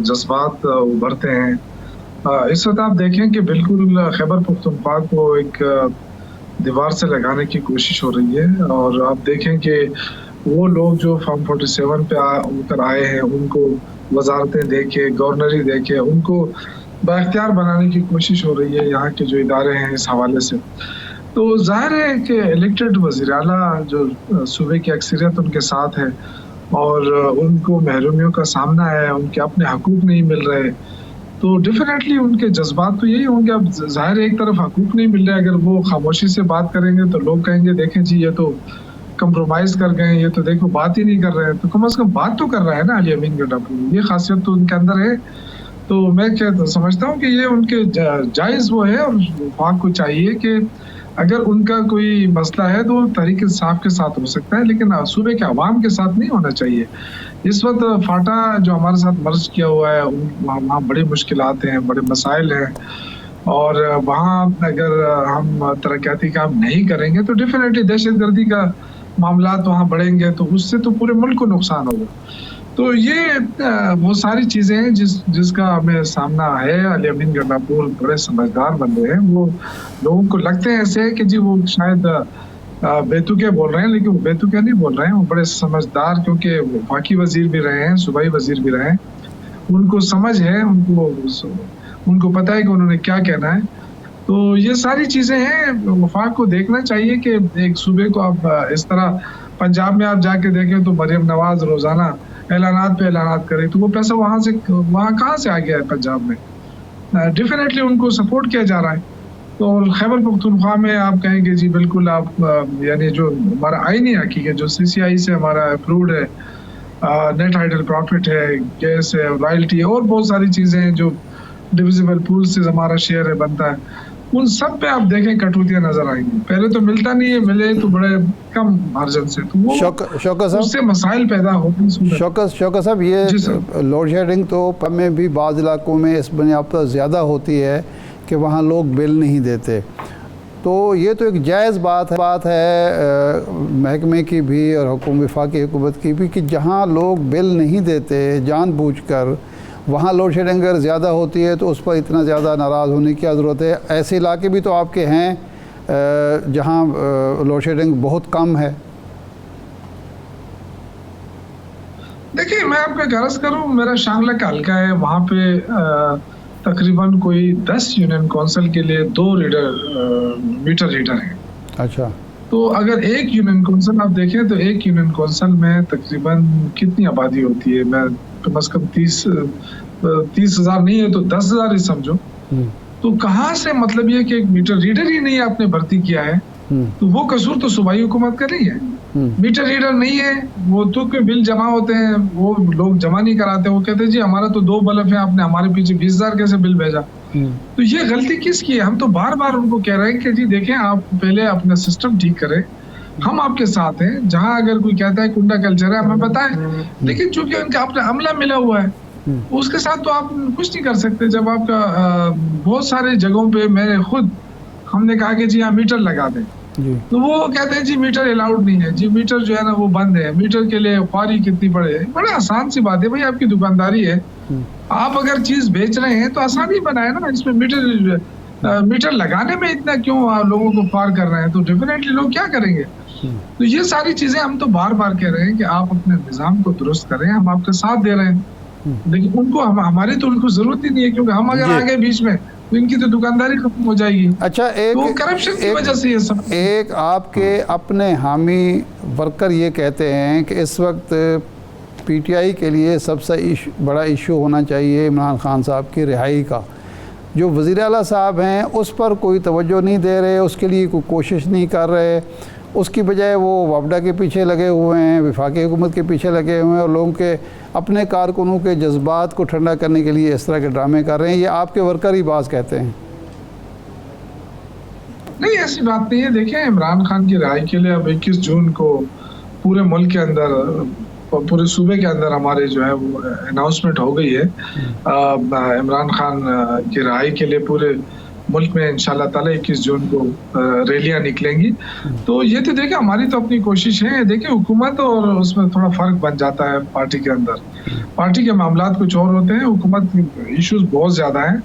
جذبات ابھرتے ہیں. اس وقت آپ دیکھیں کہ بالکل خیبر پختونخوا کو ایک دیوار سے لگانے کی کوشش ہو رہی ہے, اور آپ دیکھیں کہ وہ لوگ جو فارم 47 پہ کر آئے ہیں ان کو وزارتیں دے کے, گورنری دے کے ان کو بااختیار بنانے کی کوشش ہو رہی ہے یہاں کے جو ادارے ہیں اس حوالے سے. تو ظاہر ہے کہ الیکٹڈ وزیر اعلیٰ جو صوبے کی اکثریت ان کے ساتھ ہے اور ان کو محرومیوں کا سامنا ہے, ان کے اپنے حقوق نہیں مل رہے, تو ڈیفینیٹلی ان کے جذبات تو یہی ہوں گے. اب ظاہر ہے ایک طرف حقوق نہیں مل رہے, اگر وہ خاموشی سے بات کریں گے تو لوگ کہیں گے دیکھیں جی یہ تو کمپرومائز کر گئے, یہ تو دیکھو بات ہی نہیں کر رہے. تو کم از کم بات تو کر رہا ہے نا علی امین گنڈا پور, یہ خاصیت تو ان کے اندر ہے. تو میں کیا سمجھتا ہوں کہ یہ ان کے جائز وہ ہے, اور وفاق کو چاہیے کہ اگر ان کا کوئی مسئلہ ہے تو تحریک انصاف کے ساتھ ہو سکتا ہے, لیکن صوبے کے عوام کے ساتھ نہیں ہونا چاہیے. اس وقت فاٹا جو ہمارے ساتھ مرج کیا ہوا ہے وہاں بڑی مشکلات ہیں, بڑے مسائل ہیں, اور وہاں اگر ہم ترقیاتی کام نہیں کریں گے تو ڈیفینیٹلی دہشت گردی کا मामलात वहाँ बढ़ेंगे तो उससे तो पूरे मुल्क को नुकसान होगा। तो ये वो सारी चीज़ें हैं जिसका हमें सामना है। अली अमीन गंडापुर बड़े समझदार बंदे हैं। वो लोगों को लगते हैं ऐसे कि जी वो शायद बेतुके बोल रहे हैं, लेकिन वो बेतुके नहीं बोल रहे हैं। वो बड़े समझदार, क्योंकि वफाकी वजीर भी रहे हैं, सूबाई वजीर भी रहे हैं। उनको समझ है, उनको पता है कि उन्होंने क्या कहना है। तो ये सारी चीज़ें हैं। वफाक को देखना चाहिए कि एक सूबे को आप इस तरह, पंजाब में आप जाके देखें तो मरियम नवाज रोज़ाना ऐलानात पे ऐलानात करें, तो वो पैसा वहाँ कहाँ से आ गया है पंजाब में? डेफिनेटली उनको सपोर्ट किया जा रहा है। तो खैबर पख्तूनख्वा में आप कहेंगे जी बिल्कुल आप यानी जो हमारा आईनी हकीकत जो CCI से हमारा अप्रूव्ड है, नेट हाइडल प्रॉफिट है, गैस है, रॉयल्टी है और बहुत सारी चीज़ें हैं जो डिविजिबल पूल से हमारा शेयर है बनता है, उन सब पे आप देखें कटौतियां नजर आएंगी। पहले तो मिलता नहीं है, मिले तो बड़े कम मार्जिन से, तो वो शौकत साहब उससे मसाइल पैदा होते हैं। शौकत साहब, ये लोड शेडिंग तो में भी बाज़ इलाकों में इस बुनियाद पर ज़्यादा होती है कि वहाँ लोग बिल नहीं देते। तो ये तो एक जायज़ बात है महकमे की भी और वफाकी हुकूमत की भी कि जहाँ लोग बिल नहीं देते जानबूझकर, वहाँ लोड शेडिंग अगर ज़्यादा होती है तो उस पर इतना ज़्यादा नाराज़ होने की क्या ज़रूरत है? ऐसे इलाके भी तो आपके हैं जहाँ लोड शेडिंग बहुत कम है। देखिए, मैं आपका गर्ज करूँ, मेरा शांगला का हल्का है, वहाँ पे तकरीबन कोई 10 यूनियन काउंसिल के लिए 2 मीटर रीडर हैं। अच्छा। तो अगर एक यूनियन काउंसिल आप देखें तो एक यूनियन काउंसिल में तकरीबन कितनी आबादी होती है? मैं कम से कम 30,000 नहीं है तो 10,000 ही समझो। तो कहाँ से, मतलब ये कि एक मीटर रीडर ही नहीं आपने भर्ती किया है, तो वो कसूर तो सूबाई हुकूमत का नहीं है। मीटर रीडर नहीं है, वो तो के बिल जमा होते हैं, वो लोग जमा नहीं कराते, वो कहते हैं जी हमारा तो 2 बल्ब है, आपने हमारे पीछे 20,000 कैसे बिल भेजा? तो ये गलती किसकी है? हम तो बार बार उनको कह रहे हैं कि जी देखें, आप पहले अपना सिस्टम ठीक करें, हम आपके साथ हैं। जहां अगर कोई कहता है कुंडा कल्चर है, हमें पता है, लेकिन चूंकि उनका अपना अमला मिला हुआ है, उसके साथ तो आप कुछ नहीं कर सकते। जब आपका बहुत सारे जगहों पे हमने कहा कि जी हाँ मीटर लगा दें, तो वो कहते हैं जी मीटर अलाउड नहीं है, जी मीटर जो है ना वो बंद है, मीटर के लिए ख्वारी कितनी पड़े। बड़ा आसान सी बात है भाई, आपकी दुकानदारी है, आप अगर चीज बेच रहे हैं तो आसानी बनाए ना, इसमें मीटर लगाने में इतना क्यों लोगों को ख्वार कर रहे हैं? तो डेफिनेटली लोग क्या करेंगे? तो ये सारी चीजें हम तो बार बार कह रहे हैं कि आप अपने निजाम को दुरुस्त करें, हम आपके साथ दे रहे हैं, लेकिन उनको हमारी तो उनको जरूरत ही नहीं है, क्योंकि हम अगर आ गए बीच में तो इनकी तो दुकानदारी खत्म हो जाएगी। अच्छा, एक करप्शन की वजह से ये सब। एक आपके अपने हामी वर्कर ये कहते हैं कि इस वक्त PTI के लिए सबसे बड़ा इशू होना चाहिए इमरान खान साहब की रिहाई का। जो वज़ीर आला साहब हैं उस पर कोई तवज्जो नहीं दे रहे, उसके लिए कोई कोशिश नहीं कर रहे, उसकी बजाय वो वापडा के पीछे लगे हुए हैं, वफाकी हुकूमत के पीछे लगे हुए हैं और लोगों के अपने कारकुनों के जज्बात को ठंडा करने के लिए इस तरह के ड्रामे कर रहे हैं। ये आपके वर्कर ही बात कहते हैं। नहीं, ऐसी बात नहीं है। देखिए, इमरान खान की रिहाई के लिए अब 21 जून को पूरे मुल्क के अंदर, पूरे सूबे के अंदर हमारे जो है वो अनाउंसमेंट हो गई है। इमरान खान की रिहाई के लिए पूरे मुल्क में इंशाल्लाह ताला 21 जून को रैलियां निकलेंगी। तो ये तो देखिए हमारी तो अपनी कोशिश है। देखिए, हुकूमत और उसमें थोड़ा फर्क बन जाता है पार्टी के अंदर। पार्टी के मामलात कुछ और होते हैं, हुकूमत इश्यूज बहुत ज्यादा हैं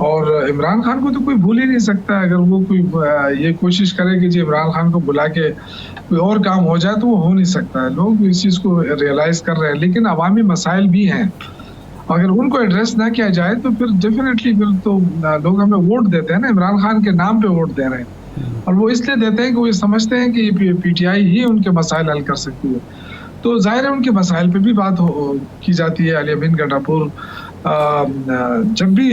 और इमरान खान को तो कोई भूल ही नहीं सकता। अगर वो कोई ये कोशिश करे कि जी इमरान खान को बुला के कोई और काम हो जाए तो वो हो नहीं सकता है। लोग इस चीज़ को रियलाइज कर रहे हैं, लेकिन अवामी मसाइल भी हैं। अगर उनको एड्रेस ना किया जाए तो फिर डेफिनेटली फिर तो लोग हमें वोट देते हैं ना, इमरान खान के नाम पे वोट दे रहे हैं, और वो इसलिए देते हैं कि वो समझते हैं कि PTI ही उनके मसाइल हल कर सकती है। तो जाहिर है उनके मसाइल पे भी बात की जाती है। अली अमीन गंडापुर जब भी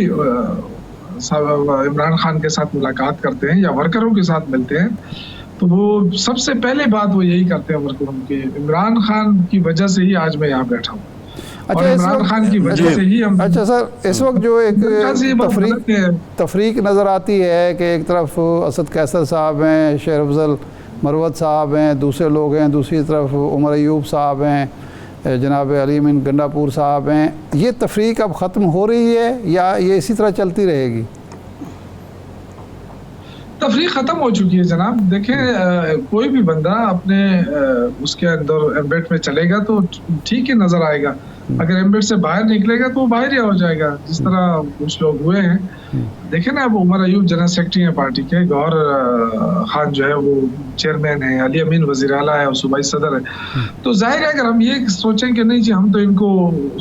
इमरान खान के साथ मुलाकात करते हैं या वर्करों के साथ मिलते हैं तो वो सबसे पहले बात वो यही करते हैं वर्करों की, इमरान खान की वजह से ही आज मैं यहाँ बैठा हूँ। अच्छा, इमरान खान की वजह से ही हम। अच्छा सर, इस वक्त जो एक तफरीक नज़र आती है कि एक तरफ असद कैसर साहब हैं, शेर अफजल मरवत साहब हैं, दूसरे लोग हैं, दूसरी तरफ उमर अयूब साहब हैं, जनाब अली अमीन गंडापुर साहब हैं। ये तफरीक अब ख़त्म हो रही है या ये इसी तरह चलती रहेगी? तफरीक ख़त्म हो चुकी है जनाब। देखें कोई भी बंदा अपने उसके अंदर एम्बेड में चलेगा तो ठीक ही नज़र आएगा, अगर एम्बेड से बाहर निकलेगा तो वो बाहर ही हो जाएगा, जिस तरह कुछ लोग हुए हैं। देखें ना, अब उमर अयूब जनरल सेक्रेटरी हैं पार्टी के, गौहर खान जो है वो चेयरमैन है, अली अमीन वज़ीर आला है और सूबाई सदर है। तो जाहिर है अगर हम ये सोचें कि नहीं जी हम तो इनको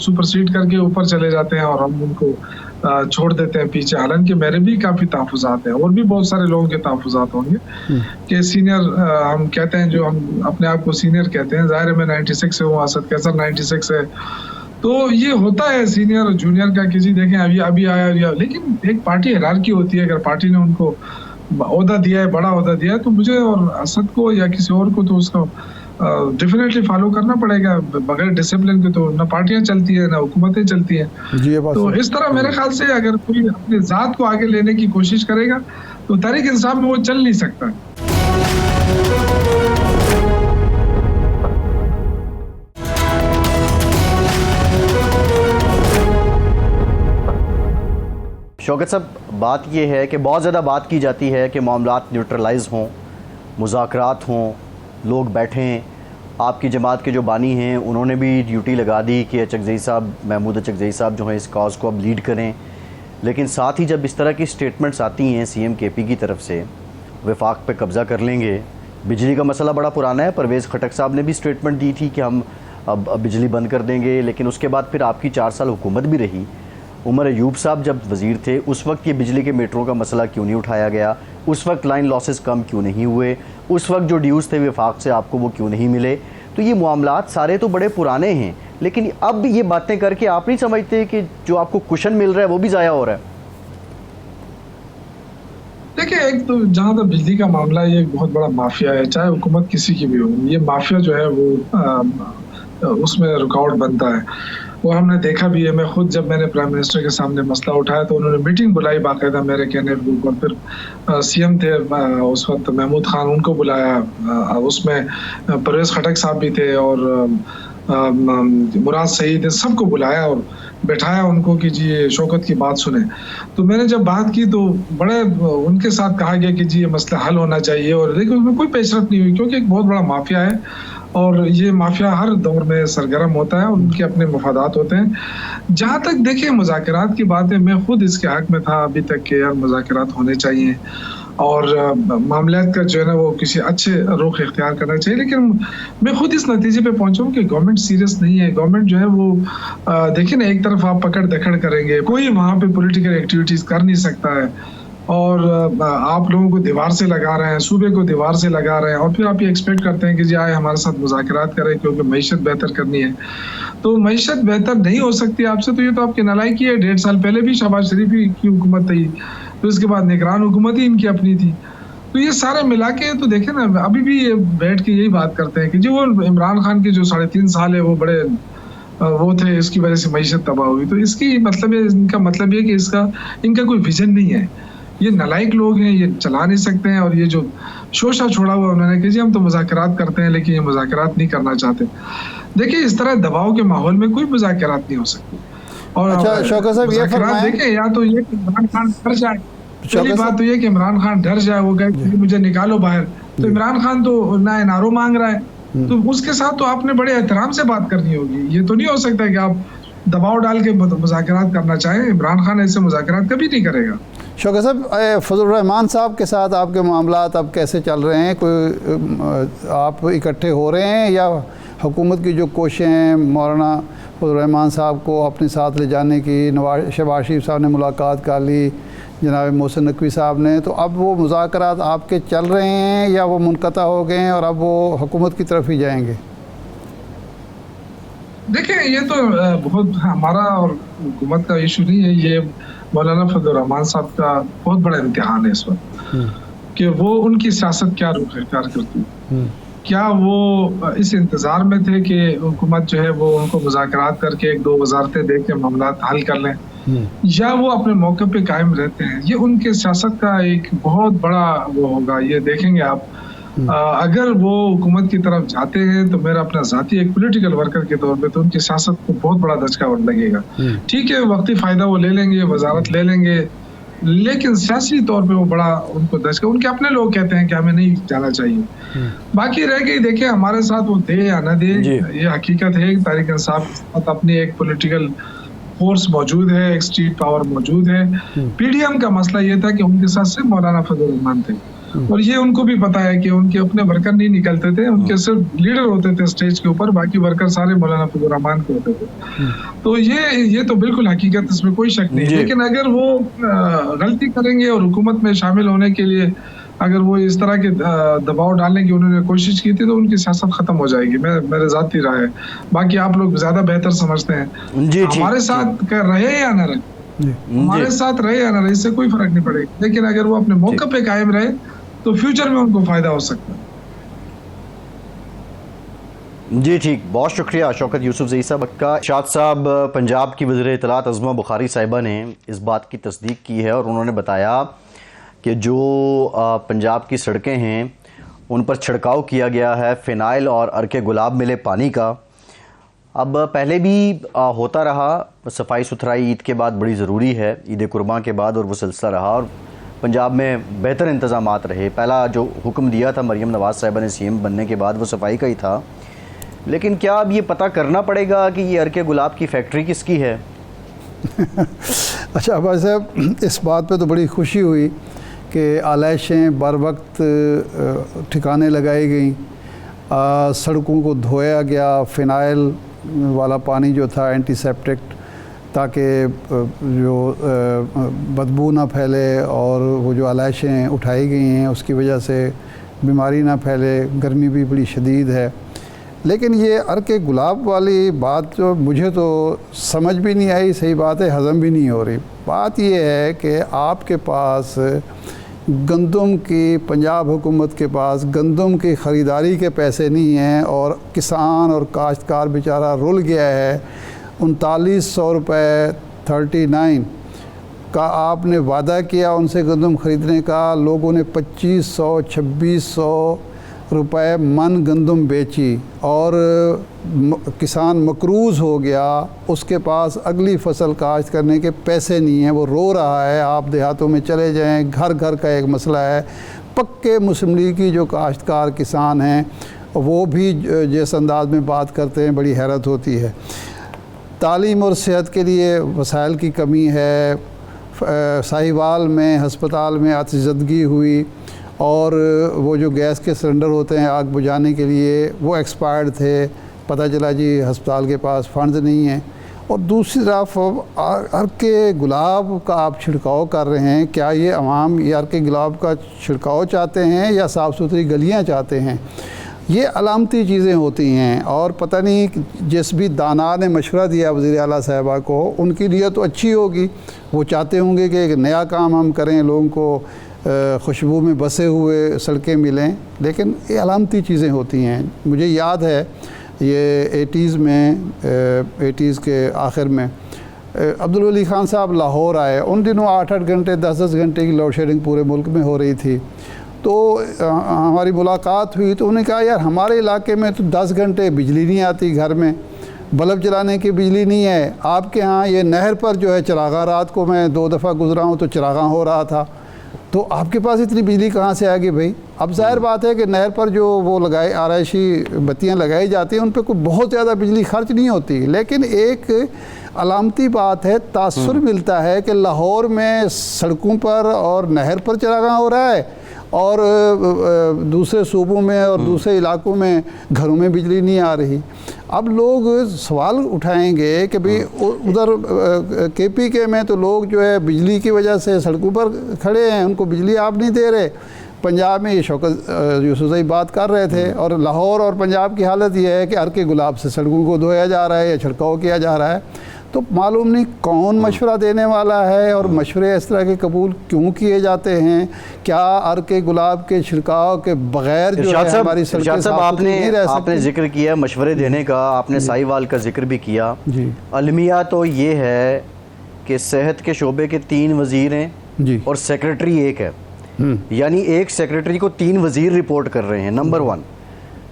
सुपरसीड करके ऊपर चले जाते हैं और हम उनको छोड़ देते हैं पीछे, हालांकि मेरे भी काफ़ी तहफ़्फ़ुज़ात हैं और भी बहुत सारे लोगों के तहफ़्फ़ुज़ात होंगे कि सीनियर हम कहते हैं, जो हम अपने आप को सीनियर कहते हैं, ज़ाहिर है मैं 96 से हूँ, असद कैसर 96 है, तो ये होता है सीनियर और जूनियर का कि जी देखें अभी आया, लेकिन एक पार्टी हिरार्की होती है। अगर पार्टी ने उनको ओहदा दिया है, बड़ा ओहदा दिया है, तो मुझे और असद को या किसी और को तो उसका डेफिनेटली फॉलो करना पड़ेगा। बगैर डिसिप्लिन के तो ना पार्टियां चलती है ना हुकूमतें चलती हैं। तो इस तरह मेरे ख्याल से अगर कोई अपनी ज़ात को आगे लेने की कोशिश करेगा तो तहरीक इंसाफ में वो चल नहीं सकता। शौकत साहब, बात ये है कि बहुत ज़्यादा बात की जाती है कि मामलात न्यूट्रलाइज हों, मुज़ाकरात हों, लोग बैठें। आपकी जमात के जो बानी हैं उन्होंने भी ड्यूटी लगा दी कि अचकज़ई साहब, महमूद अचकज़ई साहब जो हैं इस कॉज़ को अब लीड करें। लेकिन साथ ही जब इस तरह की स्टेटमेंट्स आती हैं CM KP की तरफ से, वफाक पे कब्ज़ा कर लेंगे, बिजली का मसला बड़ा पुराना है, परवेज़ खटक साहब ने भी स्टेटमेंट दी थी कि हम अब बिजली बंद कर देंगे, लेकिन उसके बाद फिर आपकी 4 साल हुकूमत भी रही। उमर अयूब साहब जब वज़ीर थे उस वक्त ये बिजली के मीटरों का मसला क्यों नहीं उठाया गया? उस वक्त लाइन लॉसेस कम क्यों नहीं हुए? उस वक्त जो ड्यूज़ थे वफाक से आपको वो क्यों नहीं मिले? तो ये मामलात सारे तो बड़े पुराने हैं, लेकिन अब ये बातें करके आप नहीं समझते कि जो आपको कुशन मिल रहा है वो भी ज़ाया हो रहा है? देखिए, एक तो जहाँ तक बिजली का मामला है, ये एक बहुत बड़ा माफिया है, चाहे हुकूमत किसी की भी हो। ये माफिया जो है वो उसमें रुकावट बनता है, वो हमने देखा भी है। मैं खुद जब मैंने प्राइम मिनिस्टर के सामने मसला उठाया तो उन्होंने मीटिंग बुलाई बाकायदा मेरे कहने पर, और फिर CM थे उस वक्त महमूद खान, उनको बुलाया, उसमें परवेज़ खटक साहब भी थे और मुराद सईद, सबको बुलाया और बैठाया उनको कि जी ये शौकत की बात सुने। तो मैंने जब बात की तो बड़े उनके साथ कहा गया कि जी ये मसला हल होना चाहिए, और देखिए उसमें कोई पेशरफ नहीं हुई, क्योंकि एक बहुत बड़ा माफिया है और ये माफिया हर दौर में सरगर्म होता है, उनके अपने मफादात होते हैं। जहाँ तक देखिए मुज़ाकरात की बात है, मैं खुद इसके हक में था अभी तक कि यार मुज़ाकरात होने चाहिए और मामलात का जो है ना वो किसी अच्छे रुख इख्तियार करना चाहिए, लेकिन मैं खुद इस नतीजे पे पहुंचा हूँ कि गवर्नमेंट सीरियस नहीं है। गवर्नमेंट जो है वो देखिए ना, एक तरफ आप पकड़ दखड़ करेंगे, कोई वहाँ पे पॉलिटिकल एक्टिविटीज़ कर नहीं सकता है, और आप लोगों को दीवार से लगा रहे हैं, सूबे को दीवार से लगा रहे हैं, और फिर आप ये एक्सपेक्ट करते हैं कि जी आए हमारे साथ मुज़ाकरात करें क्योंकि मईशत बेहतर करनी है। तो मईशत बेहतर नहीं हो सकती आपसे, तो ये तो आपकी नालायकी है। 1.5 साल पहले भी शहबाज शरीफ की हुकूमत थी, तो उसके बाद निगरान हुकूमत ही इनकी अपनी थी। तो ये सारे मिला के तो देखें ना, अभी भी ये बैठ के यही बात करते हैं कि जी वो इमरान खान के जो 3.5 साल है वो बड़े वो थे, इसकी वजह से मईशत तबाह हुई। तो इसकी मतलब है, इनका मतलब ये कि इनका कोई विजन नहीं है। ये नालायक लोग हैं, ये चला नहीं सकते हैं, और ये जो शोशा छोड़ा हुआ उन्होंने कि जी हम तो मुज़ाकरात करते हैं, लेकिन ये मुज़ाकरात नहीं करना चाहते। देखिए इस तरह दबाव के माहौल में कोई मुज़ाकरात नहीं हो सकती। और अच्छा शौकत साहब, ये फरमाएं, देखिए या तो ये कि इमरान खान डर जाए, पहली बात तो ये कि इमरान खान डर जाए, वो कहे मुझे निकालो बाहर, तो इमरान खान तो ना एनआरओ मांग रहा है, तो उसके साथ तो आपने बड़े एहतराम से बात करनी होगी। ये तो नहीं हो सकता कि आप दबाव डाल के मुज़ाकरात करना चाहें। इमरान खान ऐसे मुज़ाकरात कभी नहीं करेगा। शौकत साहब, फजल रहमान साहब के साथ आपके मामलात अब कैसे चल रहे हैं? कोई आप इकट्ठे हो रहे हैं, या हुकूमत की जो कोशिशें हैं मौलाना फजल रहमान साहब को अपने साथ ले जाने की, शहबाज शरीफ साहब ने मुलाकात कर ली, जनाब मोहसिन नकवी साहब ने, तो अब वो मुज़ाकरात आपके चल रहे हैं या वो मुनक़ता हो गए हैं और अब वो हुकूमत की तरफ ही जाएंगे? देखिए ये तो बहुत हमारा और हुकूमत का इशू नहीं है, ये मौलाना फजल रहमान साहब का बहुत बड़ा इम्तिहान है इस वक्त कि वो उनकी सियासत क्या रुख इख्तियार करती है। क्या वो इस इंतज़ार में थे कि हुकूमत जो है वो उनको मुज़ाकरात करके 1-2 वजारतें दे के मामलात हल कर लें, या वो अपने मौके पे कायम रहते हैं? ये उनके सियासत का एक बहुत बड़ा वो होगा, ये देखेंगे आप। अगर वो हुकूमत की तरफ जाते हैं तो मेरा अपना ज़ाती एक पॉलिटिकल वर्कर के तौर पे तो उनकी सियासत को बहुत बड़ा धचका लगेगा। ठीक है, वक्ती फ़ायदा वो ले लेंगे, वजारत ले लेंगे, लेकिन सियासी तौर पे वो बड़ा उनको दशक, उनके अपने लोग कहते हैं कि हमें नहीं जाना चाहिए। बाकी रह गई, देखिए हमारे साथ वो दे या न दे, ये हकीकत है। तहरीक इंसाफ के साथ अपनी एक पॉलिटिकल फोर्स मौजूद है, एक स्ट्रीट पावर मौजूद है। पीडीएम का मसला ये था कि उनके साथ सिर्फ मौलाना फजल रहमान थे, और ये उनको भी पता है कि उनके अपने वर्कर नहीं निकलते थे, उनके सिर्फ लीडर होते थे स्टेज के ऊपर, बाकी वर्कर सारे मौलाना फजल रहमान के होते थे। तो ये तो बिल्कुल हकीकत, इसमें कोई शक नहीं। लेकिन अगर वो गलती करेंगे और हुकूमत में शामिल होने के लिए अगर वो इस तरह के दबाव डालने की उन्होंने कोशिश की थी, तो उनकी सियासत खत्म हो जाएगी। मेरे ज़ाती राय है, बाकी आप लोग ज्यादा बेहतर समझते हैं। हमारे साथ रहे या न रहे, हमारे साथ रहे या न रहे, इससे कोई फर्क नहीं पड़ेगा। लेकिन अगर वो अपने मौके पे कायम रहे तो फ्यूचर में उनको फायदा हो सकता है। जी ठीक, बहुत शुक्रिया शौकत यूसुफ ज़ई साहब का। शाद साहब, पंजाब की वज़ीर इत्तलात अज़मा बुखारी साहिबा ने इस बात की तस्दीक की है और उन्होंने बताया कि जो पंजाब की सड़कें हैं उन पर छिड़काव किया गया है फ़िनाइल और अर्के गुलाब मिले पानी का। अब पहले भी होता रहा, सफाई सुथराई ईद के बाद बड़ी ज़रूरी है, ईद कुर्बान के बाद, और वो सिलसिला रहा और पंजाब में बेहतर इंतज़ामात रहे। पहला जो हुक्म दिया था मरियम नवाज़ साहिबा ने सीएम बनने के बाद, वो सफाई का ही था। लेकिन क्या अब ये पता करना पड़ेगा कि ये अर्के गुलाब की फैक्ट्री किसकी है? अच्छा भाई साहब, इस बात पे तो बड़ी खुशी हुई कि आलाइशें बर वक्त ठिकाने लगाई गई, सड़कों को धोया गया, फ़िनाइल वाला पानी जो था एंटीसेप्टिक, ताकि जो बदबू ना फैले और वो जो आलाइशें उठाई गई हैं उसकी वजह से बीमारी ना फैले। गर्मी भी बड़ी शदीद है। लेकिन ये अर्के गुलाब वाली बात जो मुझे तो समझ भी नहीं आई, सही बात है, हज़म भी नहीं हो रही। बात ये है कि आपके पास गंदम की, पंजाब हुकूमत के पास गंदम की ख़रीदारी के पैसे नहीं हैं और किसान और काश्तकार बेचारा रुल गया है। 3900 रुपये 39 का आपने वादा किया उनसे गंदम ख़रीदने का, लोगों ने 2500-2600 रुपए मन गंदम बेची और किसान मकरूज़ हो गया। उसके पास अगली फसल काश्त करने के पैसे नहीं हैं, वो रो रहा है। आप देहातों में चले जाएं, घर घर का एक मसला है। पक्के मुस्लिम लीग की जो काश्तकार किसान हैं वो भी जिस अंदाज में बात करते हैं, बड़ी हैरत होती है। तालीम और सेहत के लिए वसाइल की कमी है। साहिवाल में हस्पताल में आतिशज़दगी हुई और वो जो गैस के सिलेंडर होते हैं आग बुझाने के लिए, वो एक्सपायर्ड थे। पता चला जी हस्पताल के पास फंड नहीं है। और दूसरी तरफ अर्के गुलाब का आप छिड़काव कर रहे हैं, क्या ये अवाम ये अर्के गुलाब का छिड़काव चाहते हैं या साफ़ सुथरी गलियाँ चाहते हैं? ये अलामती चीज़ें होती हैं। और पता नहीं जिस भी दाना ने मशवरा दिया वज़ीर आला साहिबा को, उनकी नीयत तो अच्छी होगी, वो चाहते होंगे कि एक नया काम हम करें, लोगों को खुशबू में बसे हुए सड़कें मिलें, लेकिन ये अलामती चीज़ें होती हैं। मुझे याद है ये 80s के आखिर में अब्दुल वली ख़ान साहब लाहौर आए। उन दिनों 8-8 घंटे 10-10 घंटे की लोड शेडिंग पूरे मुल्क में हो रही थी। तो हमारी मुलाकात हुई तो उन्होंने कहा यार हमारे इलाके में तो 10 घंटे बिजली नहीं आती, घर में बल्ब जलाने की बिजली नहीं है। आपके यहाँ ये नहर पर जो है चरागा, रात को मैं 2 दफ़ा गुजरा हूँ तो चरागा हो रहा था, तो आपके पास इतनी बिजली कहाँ से आ गई भाई? अब ज़ाहिर बात है कि नहर पर जो वो लगाए आराइशी बत्तियाँ लगाई जाती हैं उन पर कोई बहुत ज़्यादा बिजली खर्च नहीं होती। लेकिन एक अलामती बात है, तासुर मिलता है कि लाहौर में सड़कों पर और नहर पर चरागाह हो रहा है और दूसरे सूबों में और दूसरे इलाकों में घरों में बिजली नहीं आ रही। अब लोग सवाल उठाएंगे कि भाई उधर KPK में तो लोग जो है बिजली की वजह से सड़कों पर खड़े हैं, उनको बिजली आप नहीं दे रहे। पंजाब में ये शौकत यूसुफ ज़ई बात कर रहे थे, और लाहौर और पंजाब की हालत ये है कि अर्के गुलाब से सड़कों को धोया जा रहा है या छिड़काव किया जा रहा है। तो मालूम नहीं कौन मशवरा देने वाला है और मशवरे इस तरह के कबूल क्यों किए जाते हैं। क्या अर्के गुलाब के छिड़काव के बगैर जो है हमारी सड़कें साफ नहीं रह सकती? आपने जिक्र किया मशवरे देने का, आपने साहिवाल का जिक्र भी किया जी। अलमिया तो ये है कि सेहत के शोबे के 3 वज़ीर हैं जी और सेक्रेटरी एक है, यानी एक सेक्रेटरी को 3 वज़ीर रिपोर्ट कर रहे हैं। नंबर 1।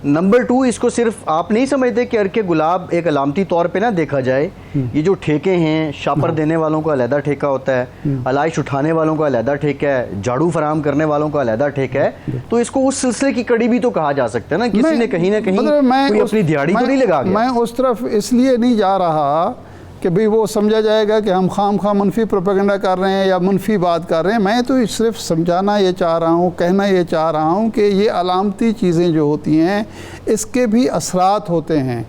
नंबर 2, इसको सिर्फ आप नहीं समझते कि अर्के गुलाब एक अलामती तौर पे ना देखा जाए, ये जो ठेके हैं, शापर देने वालों का अलहदा ठेका होता है, अलाइश उठाने वालों का अलहदा ठेका है, झाड़ू फराहम करने वालों का अलहदा ठेका है, तो इसको उस सिलसिले की कड़ी भी तो कहा जा सकता है ना, किसी ने कहीं ना कहीं कोई अपनी दिहाड़ी तो नहीं लगा गया। मैं उस तरफ इसलिए नहीं जा रहा कि भाई वो समझा जाएगा कि हम खाम मनफी प्रोपेगेंडा कर रहे हैं या मनफी बात कर रहे हैं। मैं तो सिर्फ समझाना ये चाह रहा हूँ, कहना ये चाह रहा हूँ कि ये अलामती चीज़ें जो होती हैं इसके भी असरात होते हैं।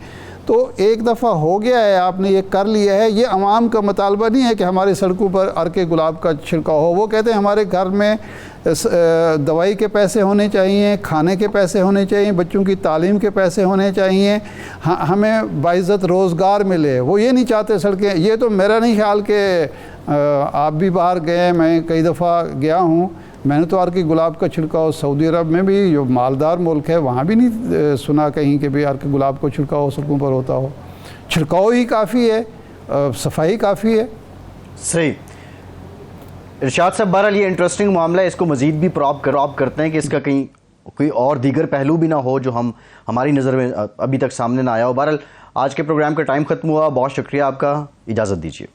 तो एक दफ़ा हो गया है, आपने ये कर लिया है, ये अवाम का मुतालबा नहीं है कि हमारी सड़कों पर अर्के गुलाब का छिड़काव हो। वो कहते हैं हमारे घर में दवाई के पैसे होने चाहिए, खाने के पैसे होने चाहिए, बच्चों की तालीम के पैसे होने चाहिए, हमें बाइज़्ज़त रोज़गार मिले। वो ये नहीं चाहते सड़कें। ये तो मेरा नहीं ख्याल कि आप भी बाहर गए, मैं कई दफ़ा गया हूँ, मैंने तो अर्के गुलाब का छिड़काव सऊदी अरब में भी, जो मालदार मुल्क है, वहाँ भी नहीं सुना कहीं कि भी अर्के गुलाब का छिड़काव सड़कों पर होता हो। छिड़काव ही काफ़ी है, सफाई काफ़ी है। सही। इरशाद साहब, बहरहाल ये इंटरेस्टिंग मामला है, इसको मज़ीद भी प्रॉप करते हैं कि इसका कहीं कोई और दीगर पहलू भी ना हो जो हमारी नज़र में अभी तक सामने ना आया हो। बहरहाल आज के प्रोग्राम का टाइम ख़त्म हुआ, बहुत शुक्रिया आपका, इजाज़त दीजिए।